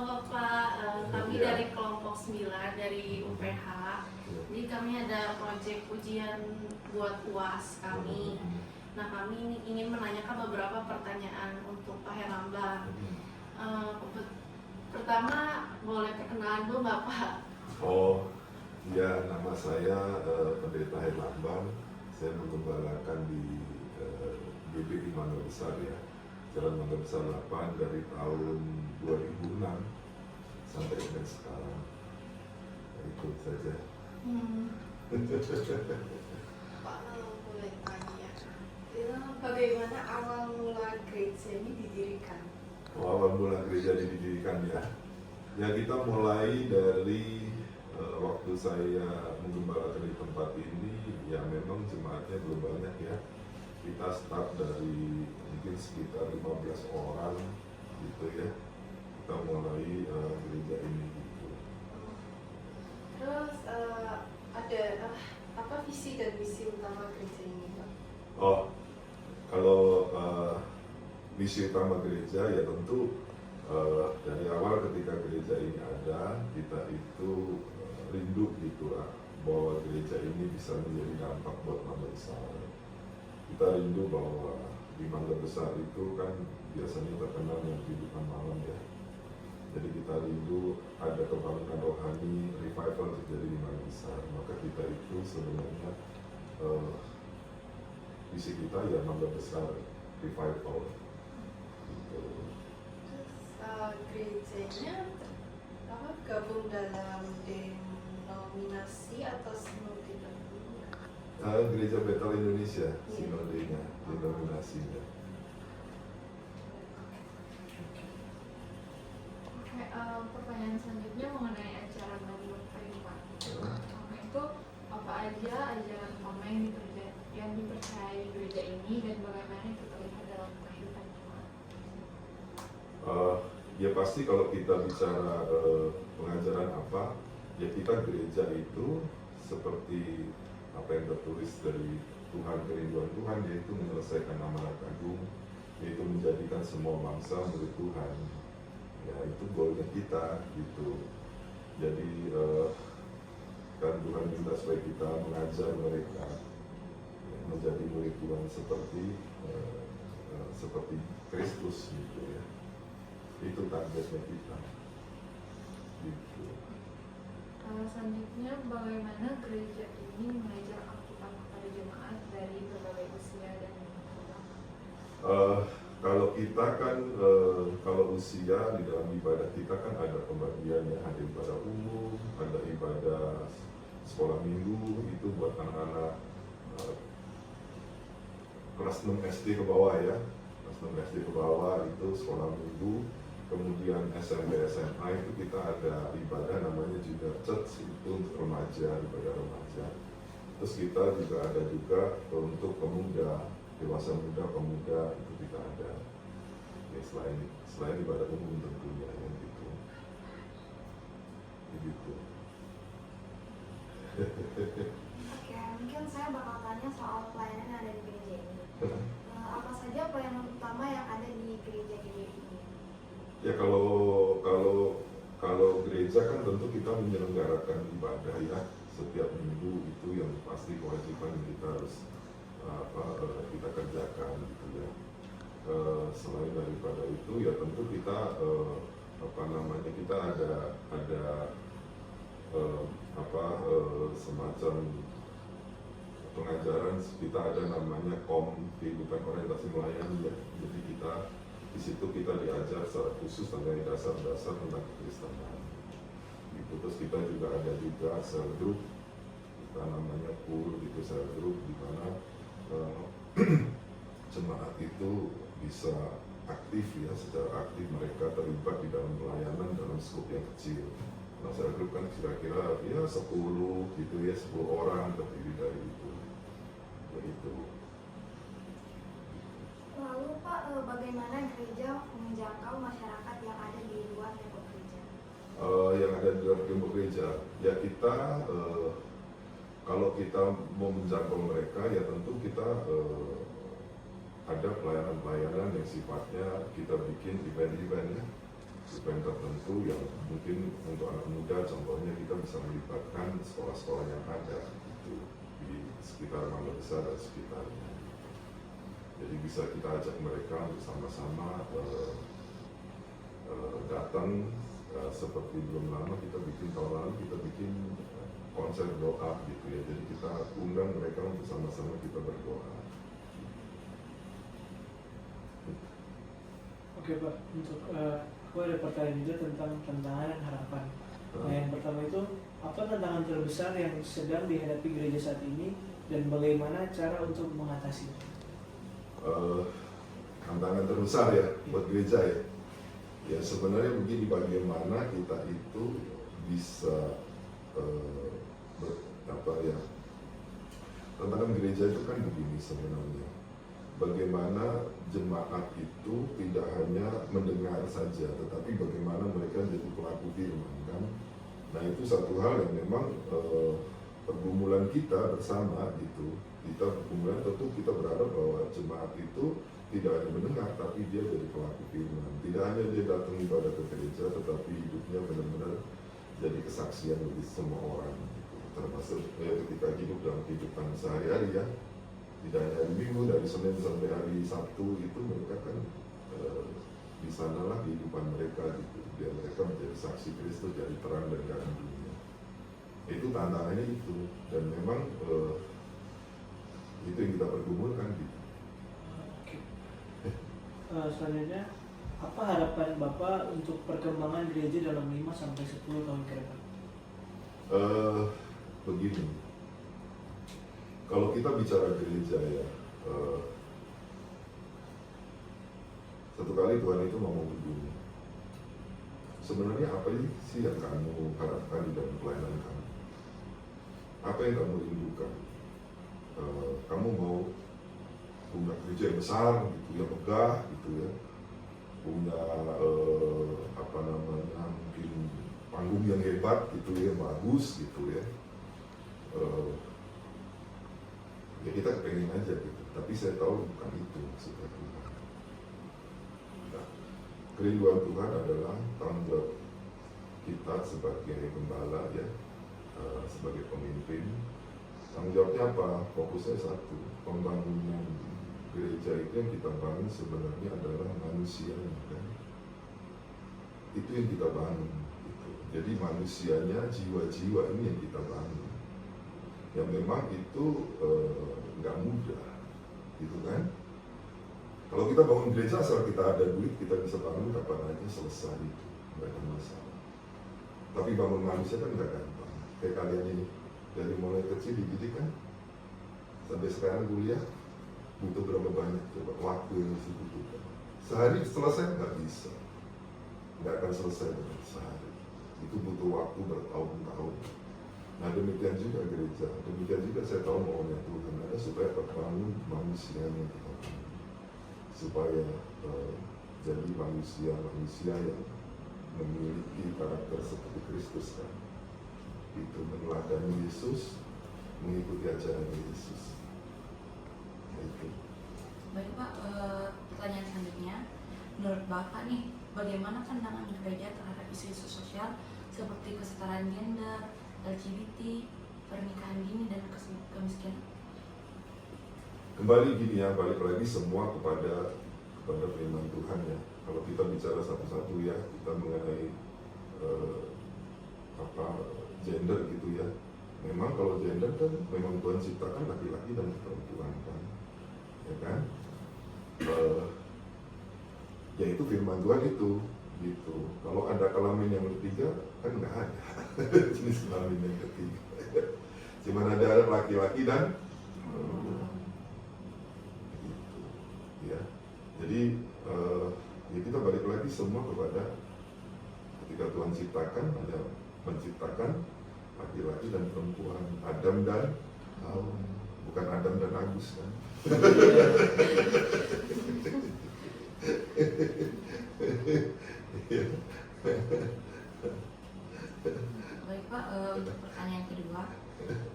Bapak, kami Ya. dari kelompok 9 dari UPH. Jadi kami ada proyek ujian buat UAS kami. Nah, kami ingin menanyakan beberapa pertanyaan untuk Pak Herlambang. Pertama, boleh perkenalan dulu nggak Pak? Oh, ya, nama saya Pendeta Herlambang. Saya menggembalakan di GBI Mangga Besar ya, Jalan Mangga Besar 8 dari tahun 2006 sampai dengan sekarang. Itu saja. Pak, boleh tanya, bagaimana awal mula gereja ini didirikan? Awal mula gereja didirikan ya. Ya, kita mulai dari waktu saya menggembalakan di tempat ini, ya memang jemaatnya belum banyak ya. Kita start dari mungkin sekitar 15 orang gitu ya. Kita mulai gereja ini gitu. Terus ada apa visi dan misi utama gereja ini, Pak? Oh, kalau misi utama gereja ya tentu dari awal ketika gereja ini ada, kita itu rindu gitu lah, bahwa gereja ini bisa menjadi dampak buat Mangga Besar. Kita rindu bahwa di Mangga Besar itu kan biasanya terkenal dengan kehidupan malam ya. Jadi kita rindu ada kebangunan rohani, revival terjadi di Mangga Besar. Maka kita itu sebenarnya visi kita ya Mangga Besar revival. Gitu. Terus gerejanya gabung dalam denominasi atau sinode tertentu? Gereja Betel Indonesia, sinodenya, denominasinya. Oke, pertanyaan selanjutnya mengenai ajaran dari doktrin Pak. Itu apa aja ajaran utama yang dipercayai gereja ini dan bagaimana itu terlihat dalam kehidupan jemaat? Ya pasti kalau kita bicara pengajaran apa, ya kita gereja itu seperti apa yang tertulis dari Tuhan, kerinduan Tuhan, yaitu menyelesaikan amanat agung, yaitu menjadikan semua bangsa murid Tuhan. Ya itu goalnya kita gitu. Jadi kan Tuhan minta supaya kita mengajar mereka ya, menjadi murid Tuhan seperti Kristus gitu ya. Itu targetnya kita gitu. Selanjutnya, bagaimana gereja ini mengajar Alkitab kepada jemaat dari berbagai usia dan Kalau kita kan kalau usia di dalam ibadah kita kan ada pembagian ya, ada ibadah umum, ada ibadah sekolah minggu, itu buat anak-anak kelas 6 SD ke bawah ya, kelas 6 SD ke bawah itu sekolah minggu. Kemudian SMP SMA itu kita ada ibadah namanya juga church, itu untuk remaja, ibadah remaja. Terus kita juga ada juga untuk pemuda, dewasa muda, pemuda, itu kita ada. Ya, selain ibadah umum tentunya yang gitu. Begitu. Oke, mungkin saya bakal tanya soal pelayanan yang ada di gereja ini. Apa saja pelayanan utama yang ada di gereja ini? Ya kalau gereja kan tentu kita menyelenggarakan ibadah ya setiap minggu, itu yang pasti kewajiban yang kita harus kita kerjakan gitu ya. Selain daripada itu ya tentu kita kita ada semacam pengajaran, kita ada namanya kehidupan orientasi melayani ya. Jadi kita di situ kita diajar secara khusus tentang dasar-dasar tentang kekristenan. Gitu. Terus kita juga ada sel group, kita namanya PUR, itu sel group di mana jemaat itu bisa aktif ya, secara aktif mereka terlibat di dalam pelayanan dalam skop yang kecil. Nah, sel group kan kira-kira ya 10 gitu ya, 10 orang terdiri dari itu. Begitu. Lalu Pak, bagaimana gereja menjangkau masyarakat yang ada di luar tembok gereja? Yang ada di luar tembok gereja, ya kita kalau kita mau menjangkau mereka, ya tentu kita ada pelayanan-pelayanan yang sifatnya kita bikin event-event ya. event tertentu yang mungkin untuk anak muda, contohnya kita bisa melibatkan sekolah-sekolah yang ada itu di sekitar Mangga Besar dan sekitarnya. Jadi bisa kita ajak mereka untuk sama-sama datang, seperti belum lama kita bikin, tahun lalu kita bikin konser doa gitu ya. Jadi kita undang mereka untuk sama-sama kita berdoa. Oke Pak, untuk aku ada pertanyaan juga tentang tantangan dan harapan. Nah, yang pertama itu, apa tantangan terbesar yang sedang dihadapi gereja saat ini dan bagaimana cara untuk mengatasinya? Tantangan terbesar ya buat gereja ya. Ya sebenarnya begini, bagaimana kita itu bisa tantangan gereja itu kan begini sebenarnya. Bagaimana jemaat itu tidak hanya mendengar saja, tetapi bagaimana mereka jadi pelaku firman kan. Nah itu satu hal yang memang pergumulan kita bersama gitu. Kita pergumulan, tentu kita berharap bahwa jemaat itu tidak hanya mendengar, tapi dia jadi pelaku firman. Tidak hanya dia datang ibadah ke gereja, tetapi hidupnya benar-benar jadi kesaksian bagi semua orang gitu. Termasuk ketika hidup dalam kehidupan sehari-hari ya. Tidak hanya hari Minggu, dari Senin sampai hari Sabtu itu mereka kan di sanalah kehidupan mereka gitu. Biar mereka menjadi saksi Kristus, jadi terang dan garam dunia. Itu tantangannya itu, dan memang itu yang kita pergumulkan gitu. Oke. Selanjutnya, apa harapan Bapak untuk perkembangan gereja dalam 5-10 tahun ke depan? Begini, kalau kita bicara gereja ya, satu kali Tuhan itu ngomong begini, sebenarnya apa sih yang kamu harapkan di dalam pelayanan kamu? Apa yang kamu rindukan? Kamu mau punya gereja yang besar gitu, yang megah gitu ya, punya mungkin panggung yang hebat gitu ya, bagus gitu ya. Ya kita kepengen aja gitu, tapi saya tahu bukan itu maksudnya Tuhan. Nah, kerinduan Tuhan adalah tanggung jawab kita sebagai gembala ya, sebagai pemimpin. Tanggung jawabnya apa? Fokusnya satu, pembangunan gereja itu yang kita bangun sebenarnya adalah manusianya kan. Itu yang kita bangun gitu. Jadi manusianya, jiwa-jiwa ini yang kita bangun. Yang memang itu nggak mudah, gitu kan? Kalau kita bangun gereja asal kita ada duit, kita bisa bangun kapan aja selesai itu, nggak ada masalah. Tapi bangun manusia kan nggak gampang. Kayak kalian ini, dari mulai kecil dididik kan, sampai sekarang kuliah, butuh berapa banyak coba waktu yang harus dibutuhkan. Sehari selesai nggak bisa, nggak akan selesai dengan sehari. Itu butuh waktu bertahun-tahun. Nah demikian juga gereja, demikian juga saya tahu maunya Tuhan ada supaya terbangun manusianya kita bangun. Supaya jadi manusia yang memiliki karakter seperti Kristus kan. Itu meneladani Yesus, mengikuti ajaran Yesus. Itu. Baik Pak, pertanyaan selanjutnya, menurut Bapak nih, bagaimana pandangan gereja terhadap isu-isu sosial seperti kesetaraan gender, LGBT, pernikahan dini, dan kemiskinan? Kembali gini ya, balik lagi semua kepada firman Tuhan ya. Kalau kita bicara satu-satu ya, kita mengenai gender gitu ya. Memang kalau gender kan memang Tuhan ciptakan laki-laki dan perempuan kan, ya kan? Ya itu firman Tuhan itu, gitu. Kalau ada kelamin yang ketiga kan nggak ada jenis kelamin yang ketiga. Cuma ada laki-laki dan gitu, ya. Jadi ya kita balik lagi semua kepada ketika Tuhan ciptakan, ada menciptakan laki-laki dan perempuan, Adam dan Hawa, bukan Adam dan Agus kan. Baik Pak, untuk pertanyaan kedua,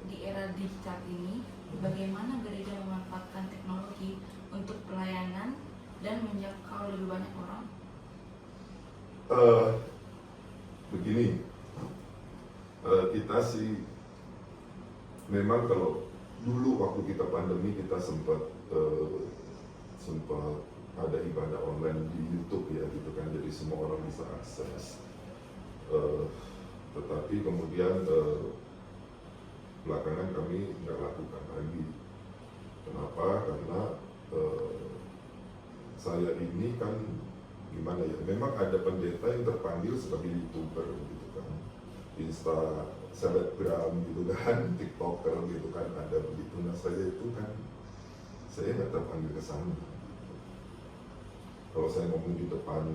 di era digital ini, bagaimana gereja memanfaatkan teknologi untuk pelayanan dan menjangkau lebih banyak orang? Begini, kita sih memang kalau dulu waktu kita pandemi kita sempat ada ibadah online di YouTube ya gitu kan, jadi semua orang bisa akses. Tetapi kemudian belakangan kami nggak lakukan lagi. Kenapa? Karena saya ini kan gimana ya, memang ada pendeta yang terpanggil sebagai YouTuber gitu kan, Insta, selebgram gitu kan, TikToker gitu kan, ada begitu. Nah saya itu kan, saya nggak terpanggil ke sana. Kalau saya ngomong di depan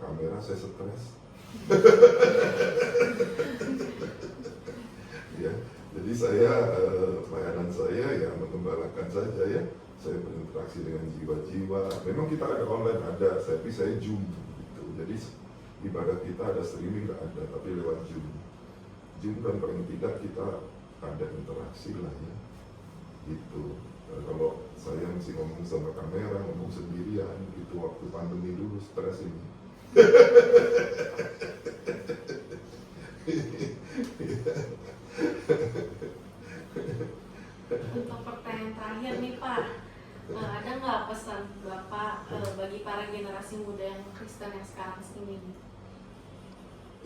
kamera, saya stres. Ya, jadi saya pelayanan saya ya mengembalakan saja ya. Saya berinteraksi dengan jiwa-jiwa. Memang kita ada online ada, tapi saya Zoom gitu. Jadi ibadah kita ada streaming nggak ada, tapi lewat Zoom. Zoom kan paling tidak kita ada interaksi lah ya, gitu. Kalau saya mesti ngomong sama kamera, ngomong sendirian gitu, waktu pandemi dulu stres ini. Untuk pertanyaan terakhir nih Pak, ada nggak pesan Bapak bagi para generasi muda yang Kristen yang sekarang ini?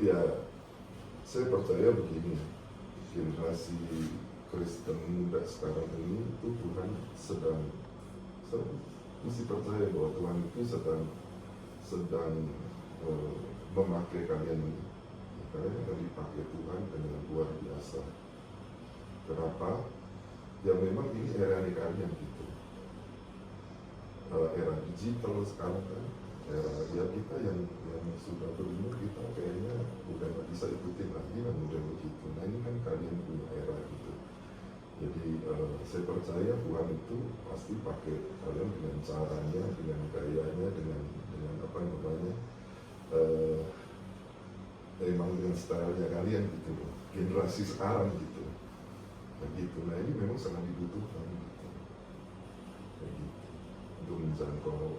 Ya, saya percaya begini, generasi Kristen muda sekarang ini itu Tuhan sedang, saya mesti percaya bahwa Tuhan itu sedang memakai kalian ini. Kalian akan dipakai Tuhan dengan luar biasa. Kenapa? Ya memang ini era kalian gitu. Era digital sekarang kan, era ya kita yang sudah berumur, kita kayaknya udah nggak bisa ikutin lagi kan, udah begitu. Nah ini kan kalian punya era gitu. Jadi saya percaya Tuhan itu pasti pakai kalian dengan caranya, dengan gayanya, dengan apa namanya, emang dengan stylenya kalian gitu loh. Generasi sekarang gitu. Begitu. Nah ini memang sangat dibutuhkan gitu. Kayak gitu. Untuk menjangkau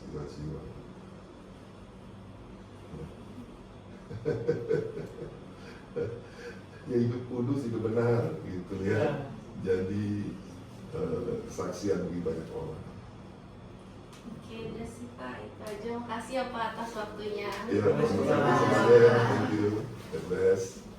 jiwa-jiwa. Ya hidup kudus, hidup benar gitu ya. Jadi kesaksian bagi banyak orang. Oke, udah sih Pak, itu aja. Makasih ya Pak atas waktunya. Ya, sama-sama. Thank you. God bless.